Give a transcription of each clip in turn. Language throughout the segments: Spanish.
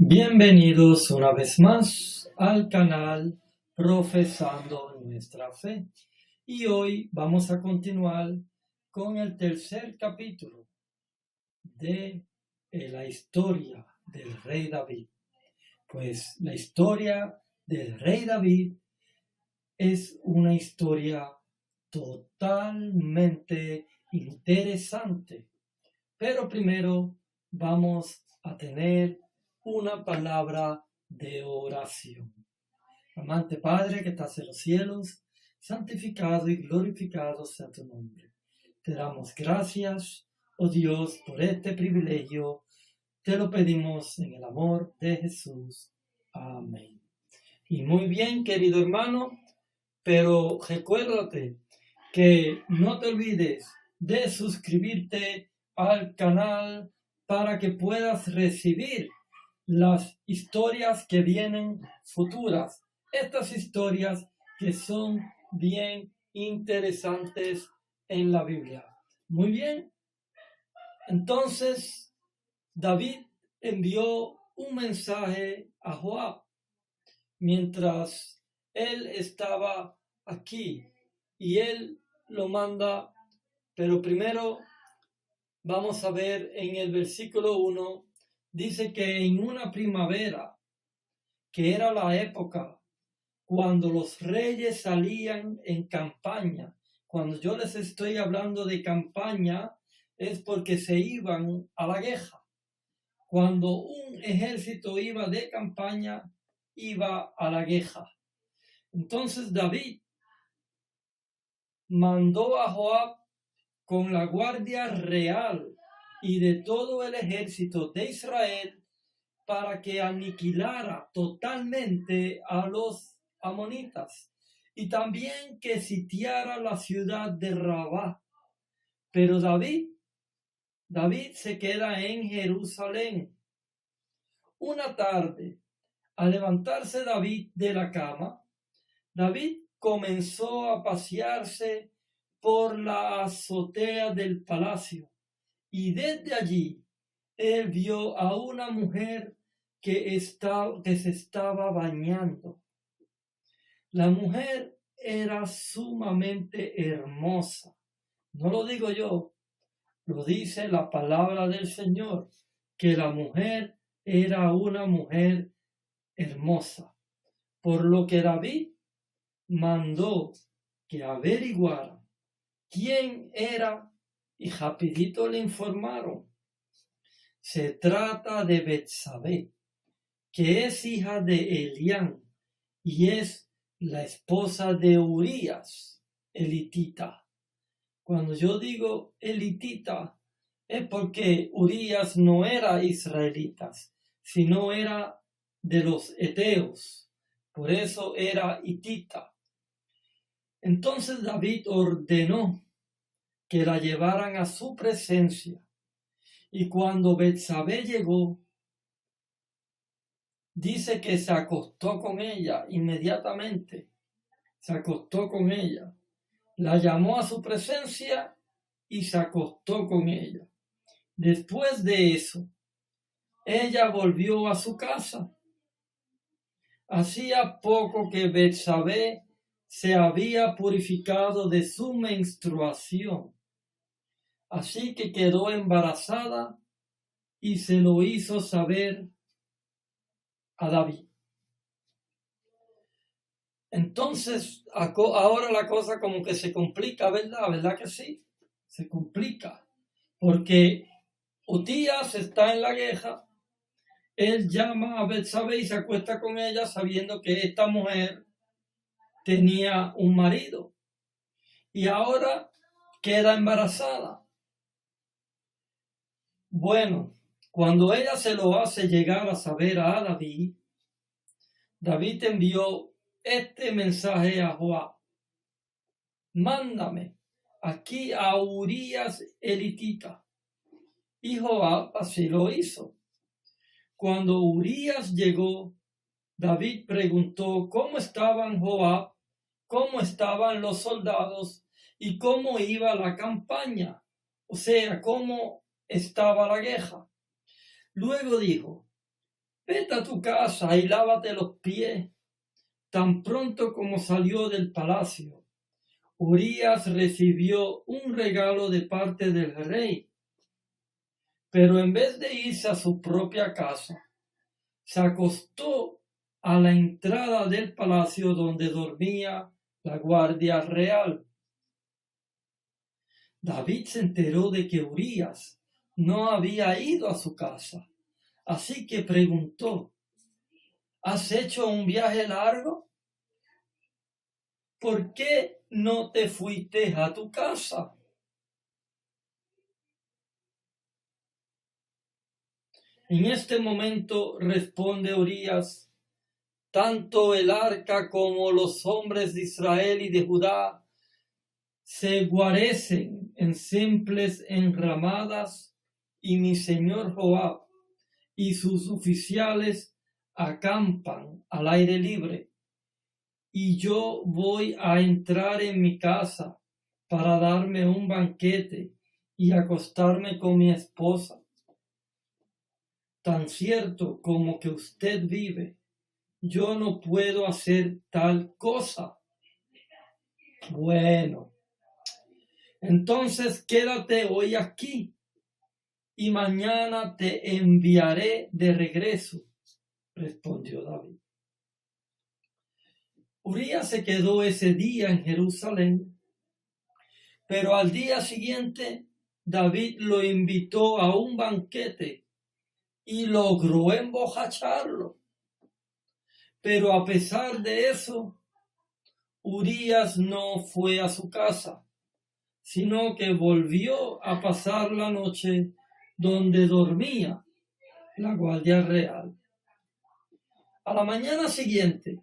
Bienvenidos una vez más al canal Profesando Nuestra Fe. Y hoy vamos a continuar con el tercer capítulo de la historia del rey David. Pues la historia del rey David es una historia totalmente interesante. Pero primero vamos a tener una palabra de oración. Amante Padre que estás en los cielos, santificado y glorificado sea tu nombre. Te damos gracias, oh Dios, por este privilegio. Te lo pedimos en el amor de Jesús. Amén. Y muy bien, querido hermano, pero recuérdate que no te olvides de suscribirte al canal para que puedas recibir las historias que vienen futuras. Estas historias que son bien interesantes en la Biblia. Muy bien. Entonces, David envió un mensaje a Joab mientras él estaba aquí y él lo manda, pero primero vamos a ver en el versículo 1, dice que en una primavera, que era la época cuando los reyes salían en campaña. Cuando yo les estoy hablando de campaña, es porque se iban a la guerra. Cuando un ejército iba de campaña, iba a la guerra. Entonces David mandó a Joab con la guardia real y de todo el ejército de Israel para que aniquilara totalmente a los amonitas y también que sitiara la ciudad de Rabá. Pero David se queda en Jerusalén. Una tarde, al levantarse David de la cama, David comenzó a pasearse por la azotea del palacio y desde allí él vio a una mujer que se estaba bañando. La mujer era sumamente hermosa. No lo digo yo, lo dice la palabra del Señor, que la mujer era una mujer hermosa. Por lo que David mandó que averiguara quién era y rapidito le informaron. Se trata de Betsabé, que es hija de Elián y es la esposa de Urías, elitita. Cuando yo digo elitita, es porque Urías no era israelita, sino era de los heteos. Por eso era hitita. Entonces David ordenó que la llevaran a su presencia. Y cuando Betsabé llegó, dice que se acostó con ella inmediatamente. Se acostó con ella. La llamó a su presencia y se acostó con ella. Después de eso, ella volvió a su casa. Hacía poco que Betsabé se había purificado de su menstruación. Así que quedó embarazada y se lo hizo saber a David. Entonces, ahora la cosa como que se complica, ¿verdad? ¿Verdad que sí? Se complica. Porque Utías está en la guerra, él llama a Betsabé y se acuesta con ella sabiendo que esta mujer tenía un marido. Y ahora queda embarazada. Bueno, cuando ella se lo hace llegar a saber a David, David envió este mensaje a Joab: mándame aquí a Urías elitita. Y Joab así lo hizo. Cuando Urías llegó, David preguntó cómo estaban Joab, cómo estaban los soldados y cómo iba la campaña, o sea, cómo estaba la guerra. Luego dijo: vete a tu casa y lávate los pies. Tan pronto como salió del palacio, Urías recibió un regalo de parte del rey, pero en vez de irse a su propia casa, se acostó a la entrada del palacio donde dormía la guardia real. David se enteró de que Urías no había ido a su casa, así que preguntó: ¿has hecho un viaje largo? ¿Por qué no te fuiste a tu casa? En este momento responde Urías: tanto el arca como los hombres de Israel y de Judá se guarecen en simples enramadas, y mi señor Joab y sus oficiales acampan al aire libre, y yo voy a entrar en mi casa para darme un banquete y acostarme con mi esposa. Tan cierto como que usted vive, yo no puedo hacer tal cosa. Bueno, entonces quédate hoy aquí y mañana te enviaré de regreso, respondió David. Urías se quedó ese día en Jerusalén, pero al día siguiente David lo invitó a un banquete y logró embojacharlo. Pero a pesar de eso, Urías no fue a su casa, sino que volvió a pasar la noche donde dormía la guardia real. A la mañana siguiente,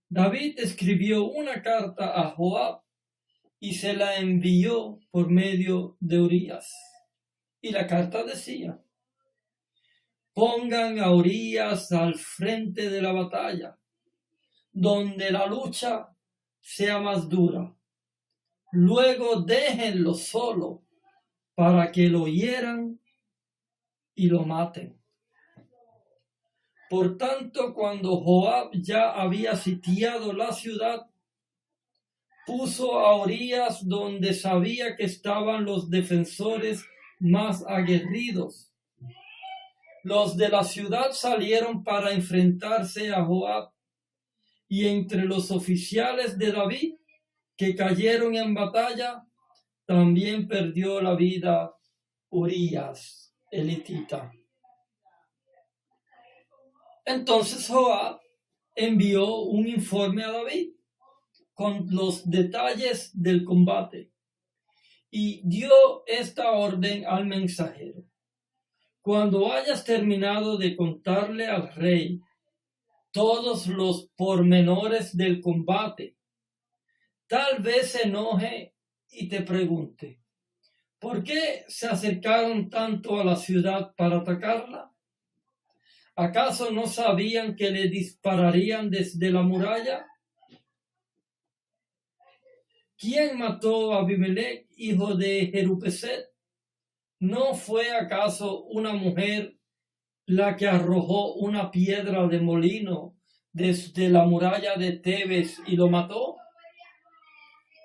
David escribió una carta a Joab y se la envió por medio de Urías. Y la carta decía: pongan a Urías al frente de la batalla, donde la lucha sea más dura. Luego déjenlo solo para que lo hieran y lo maten. Por tanto, cuando Joab ya había sitiado la ciudad, puso a Urías donde sabía que estaban los defensores más aguerridos. Los de la ciudad salieron para enfrentarse a Joab, y entre los oficiales de David que cayeron en batalla, también perdió la vida Urías, el hitita. Entonces Joab envió un informe a David con los detalles del combate y dio esta orden al mensajero: cuando hayas terminado de contarle al rey todos los pormenores del combate, tal vez se enoje y te pregunte: ¿por qué se acercaron tanto a la ciudad para atacarla? ¿Acaso no sabían que le dispararían desde la muralla? ¿Quién mató a Abimelech, hijo de Jerubeset? ¿No fue acaso una mujer la que arrojó una piedra de molino desde la muralla de Tebes y lo mató?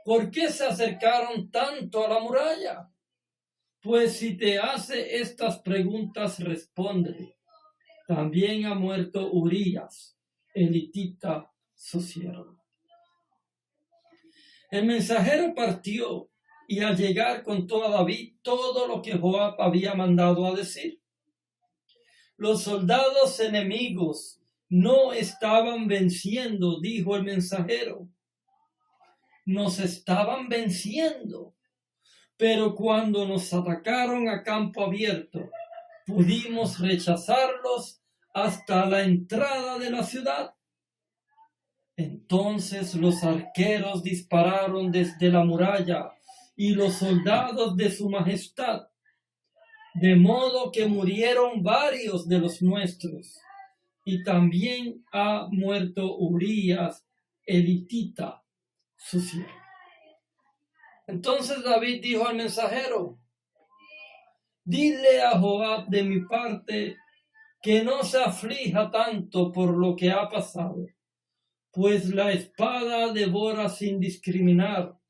¿Por qué se acercaron tanto a la muralla? Pues si te hace estas preguntas, responde: también ha muerto Urías, el hitita, su siervo. El mensajero partió y al llegar contó a David todo lo que Joab había mandado a decir. Los soldados enemigos no estaban venciendo, dijo el mensajero. Nos estaban venciendo, pero cuando nos atacaron a campo abierto, pudimos rechazarlos hasta la entrada de la ciudad. Entonces los arqueros dispararon desde la muralla y los soldados de su majestad, de modo que murieron varios de los nuestros, y también ha muerto Urías, el hitita, su siervo. Entonces David dijo al mensajero: dile a Joab de mi parte que no se aflija tanto por lo que ha pasado, pues la espada devora sin discriminar.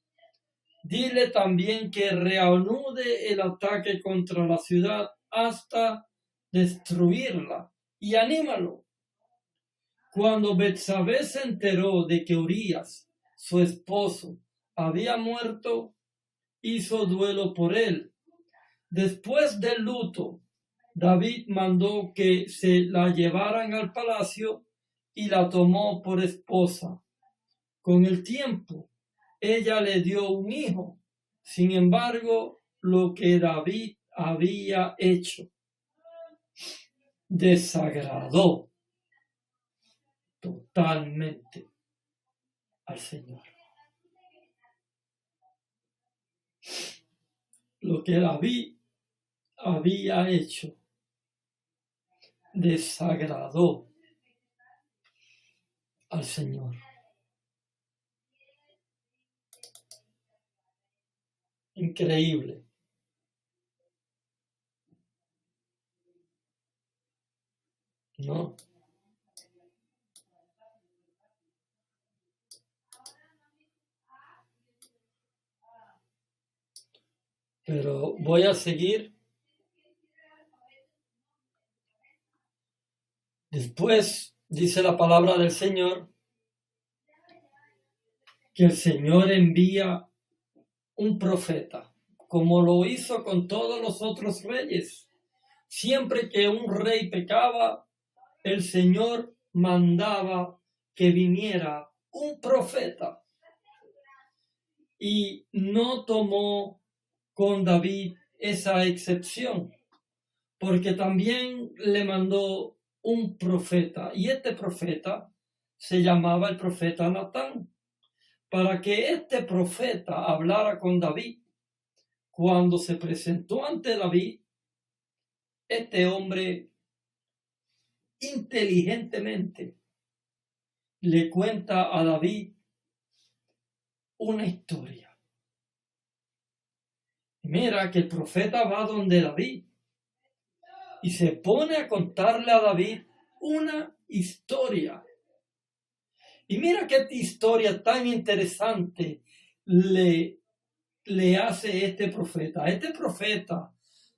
Dile también que reanude el ataque contra la ciudad hasta destruirla y anímalo. Cuando Betsabé se enteró de que Urías, su esposo, había muerto, hizo duelo por él. Después del luto, David mandó que se la llevaran al palacio y la tomó por esposa. Con el tiempo, ella le dio un hijo. Sin embargo, lo que David había hecho desagradó totalmente al Señor. Lo que David había hecho desagradó al Señor. Increíble. ¿No? Pero voy a seguir. Después dice la palabra del Señor que el Señor envía un profeta, como lo hizo con todos los otros reyes. Siempre que un rey pecaba, el Señor mandaba que viniera un profeta. Y no tomó con David esa excepción, porque también le mandó un profeta, y este profeta se llamaba el profeta Natán, para que este profeta hablara con David. Cuando se presentó ante David, este hombre inteligentemente le cuenta a David una historia. Mira que el profeta va donde David y se pone a contarle a David una historia. Y mira qué historia tan interesante le hace este profeta. Este profeta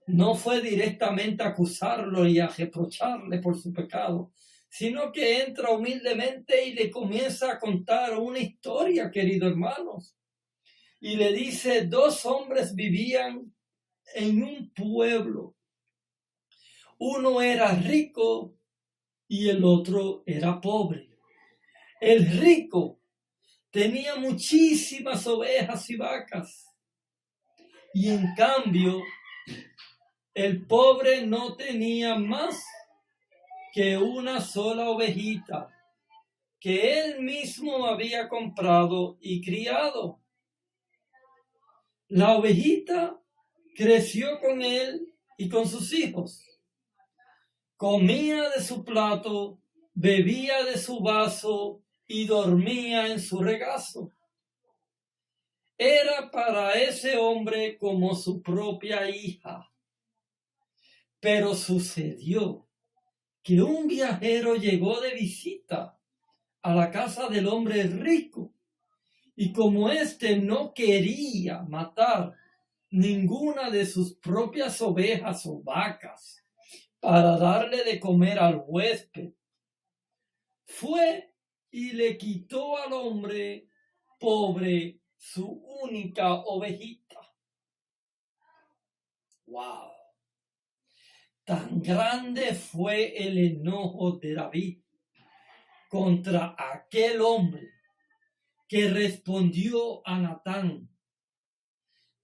no fue directamente a acusarlo y a reprocharle por su pecado, sino que entra humildemente y le comienza a contar una historia, queridos hermanos. Y le dice, 2 hombres vivían en un pueblo. Uno era rico y el otro era pobre. El rico tenía muchísimas ovejas y vacas. Y en cambio, el pobre no tenía más que una sola ovejita que él mismo había comprado y criado. La ovejita creció con él y con sus hijos. Comía de su plato, bebía de su vaso y dormía en su regazo. Era para ese hombre como su propia hija. Pero sucedió que un viajero llegó de visita a la casa del hombre rico, y como éste no quería matar ninguna de sus propias ovejas o vacas para darle de comer al huésped, fue y le quitó al hombre pobre su única ovejita. ¡Wow! Tan grande fue el enojo de David contra aquel hombre que respondió a Natán: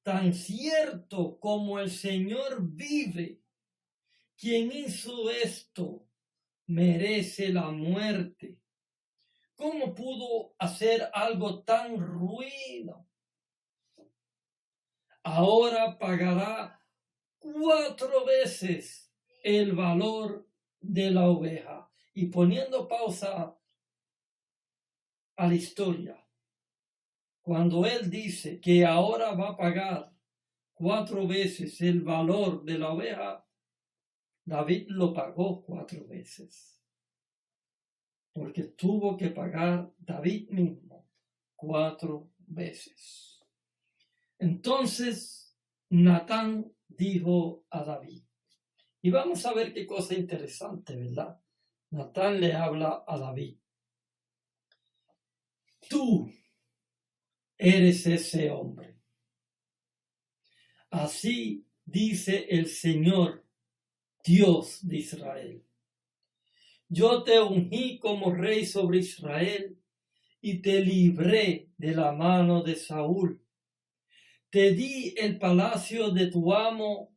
tan cierto como el Señor vive, quien hizo esto merece la muerte. ¿Cómo pudo hacer algo tan ruin? Ahora pagará 4 veces el valor de la oveja. Y poniendo pausa a la historia, cuando él dice que ahora va a pagar 4 veces el valor de la oveja, David lo pagó 4 veces, porque tuvo que pagar David mismo 4 veces. Entonces Natán dijo a David, y vamos a ver qué cosa interesante, ¿verdad? Natán le habla a David. Tú eres ese hombre. Así dice el Señor, Dios de Israel. Yo te ungí como rey sobre Israel y te libré de la mano de Saúl. Te di el palacio de tu amo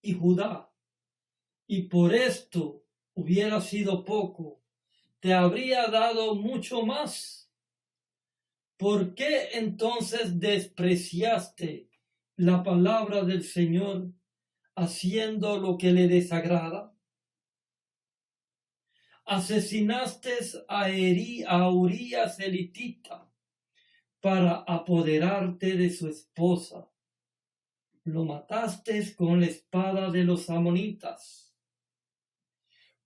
y Judá, y por esto hubiera sido poco, te habría dado mucho más. ¿Por qué entonces despreciaste la palabra del Señor haciendo lo que le desagrada? Asesinaste a Urías el hitita para apoderarte de su esposa. Lo mataste con la espada de los amonitas.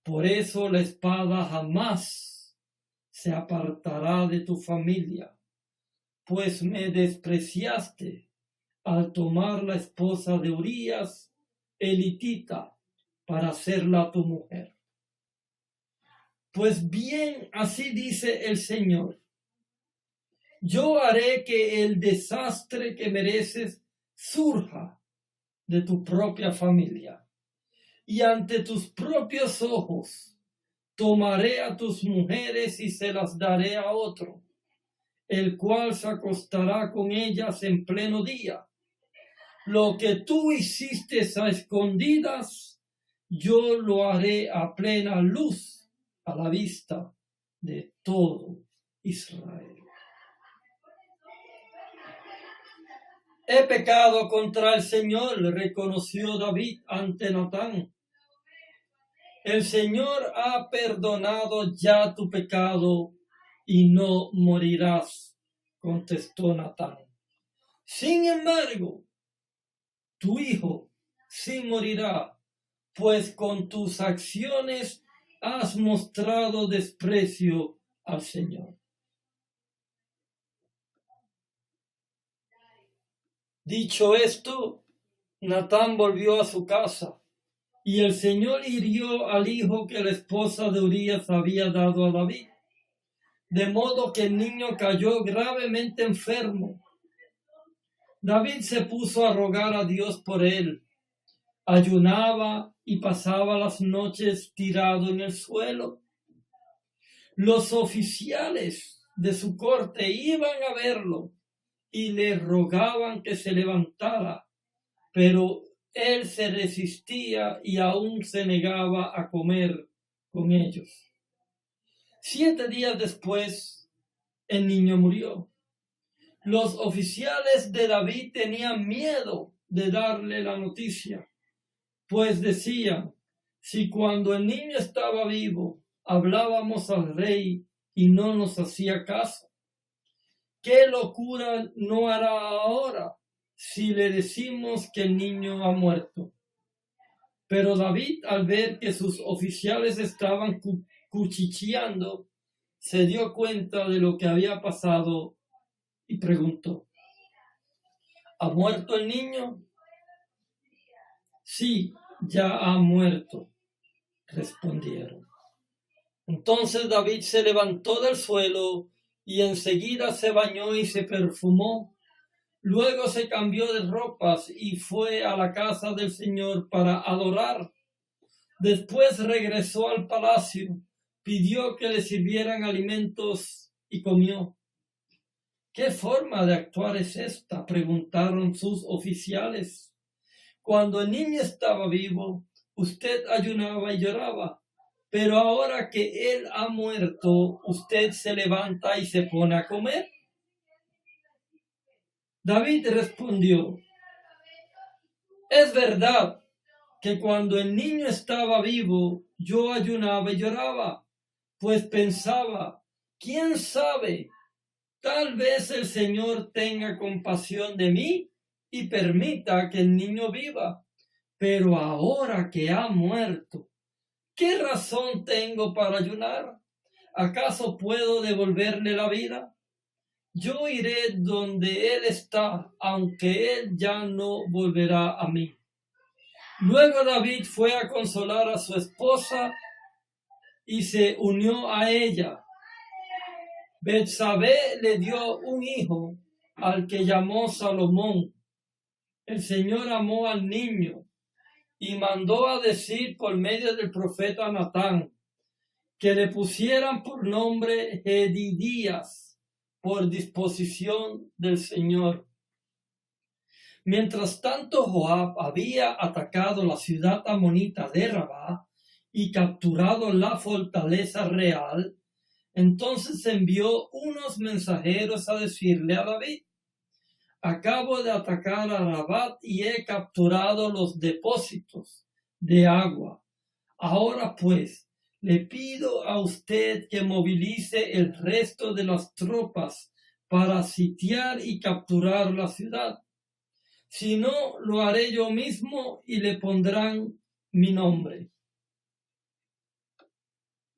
Por eso la espada jamás se apartará de tu familia, pues me despreciaste al tomar la esposa de Urías el hitita para hacerla tu mujer. Pues bien, así dice el Señor, yo haré que el desastre que mereces surja de tu propia familia, y ante tus propios ojos tomaré a tus mujeres y se las daré a otro, el cual se acostará con ellas en pleno día. Lo que tú hiciste a escondidas, yo lo haré a plena luz, a la vista de todo Israel. He pecado contra el Señor, reconoció David ante Natán. El Señor ha perdonado ya tu pecado y no morirás, contestó Natán. Sin embargo, tu hijo sí morirá, pues con tus acciones has mostrado desprecio al Señor. Dicho esto, Natán volvió a su casa, y el Señor hirió al hijo que la esposa de Urías había dado a David, de modo que el niño cayó gravemente enfermo. David se puso a rogar a Dios por él, ayunaba y pasaba las noches tirado en el suelo. Los oficiales de su corte iban a verlo y le rogaban que se levantara, pero él se resistía y aún se negaba a comer con ellos. 7 días después, el niño murió. Los oficiales de David tenían miedo de darle la noticia, pues decían, si cuando el niño estaba vivo hablábamos al rey y no nos hacía caso, ¿qué locura no hará ahora si le decimos que el niño ha muerto? Pero David, al ver que sus oficiales estaban cuchicheando, se dio cuenta de lo que había pasado y preguntó, ¿ha muerto el niño? Sí, ya ha muerto, respondieron. Entonces David se levantó del suelo y enseguida se bañó y se perfumó. Luego se cambió de ropas y fue a la casa del Señor para adorar. Después regresó al palacio, pidió que le sirvieran alimentos y comió. ¿Qué forma de actuar es esta?, preguntaron sus oficiales. Cuando el niño estaba vivo, usted ayunaba y lloraba, pero ahora que él ha muerto, usted se levanta y se pone a comer. David respondió, es verdad que cuando el niño estaba vivo, yo ayunaba y lloraba, pues pensaba, ¿quién sabe? Tal vez el Señor tenga compasión de mí y permita que el niño viva. pero ahora que ha muerto, ¿qué razón tengo para ayunar? ¿Acaso puedo devolverle la vida? Yo iré donde él está, aunque él ya no volverá a mí. Luego David fue a consolar a su esposa y se unió a ella. Betsabé le dio un hijo al que llamó Salomón. El Señor amó al niño y mandó a decir por medio del profeta Natán que le pusieran por nombre Jedidías, por disposición del Señor. Mientras tanto, Joab había atacado la ciudad amonita de Rabá y capturado la fortaleza real. Entonces envió unos mensajeros a decirle a David: acabo de atacar a Rabat y he capturado los depósitos de agua. Ahora pues, le pido a usted que movilice el resto de las tropas para sitiar y capturar la ciudad. Si no, lo haré yo mismo y le pondrán mi nombre.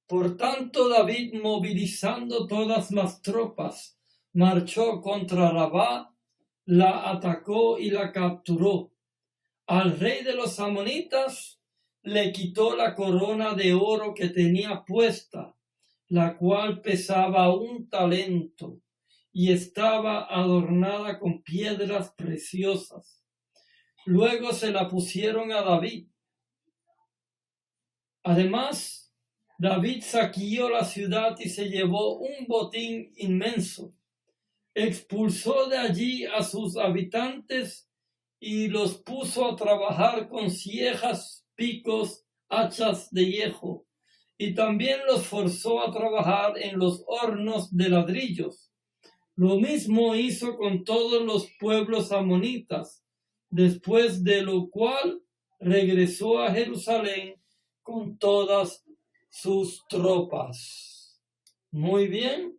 Por tanto, David, movilizando todas las tropas, marchó contra Rabá, la atacó y la capturó. Al rey de los amonitas le quitó la corona de oro que tenía puesta, la cual pesaba 1 talento y estaba adornada con piedras preciosas. Luego se la pusieron a David. Además, David saqueó la ciudad y se llevó un botín inmenso. Expulsó de allí a sus habitantes y los puso a trabajar con siejas, picos, hachas de hierro, y también los forzó a trabajar en los hornos de ladrillos. Lo mismo hizo con todos los pueblos amonitas, después de lo cual regresó a Jerusalén con todas sus tropas. Muy bien.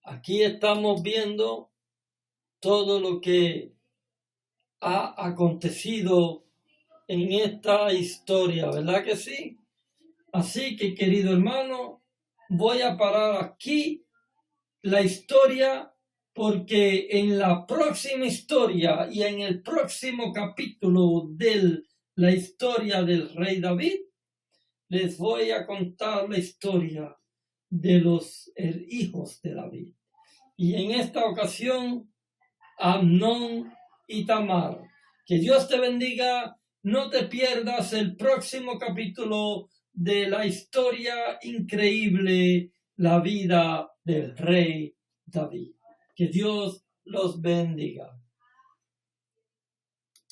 Aquí estamos viendo todo lo que ha acontecido en esta historia, ¿verdad que sí? Así que, querido hermano, voy a parar aquí la historia, porque en la próxima historia y en el próximo capítulo de la historia del rey David, les voy a contar la historia de los hijos de David. Y en esta ocasión, Amnón y Tamar. Que Dios te bendiga. No te pierdas el próximo capítulo de la historia increíble, la vida del rey David. Que Dios los bendiga.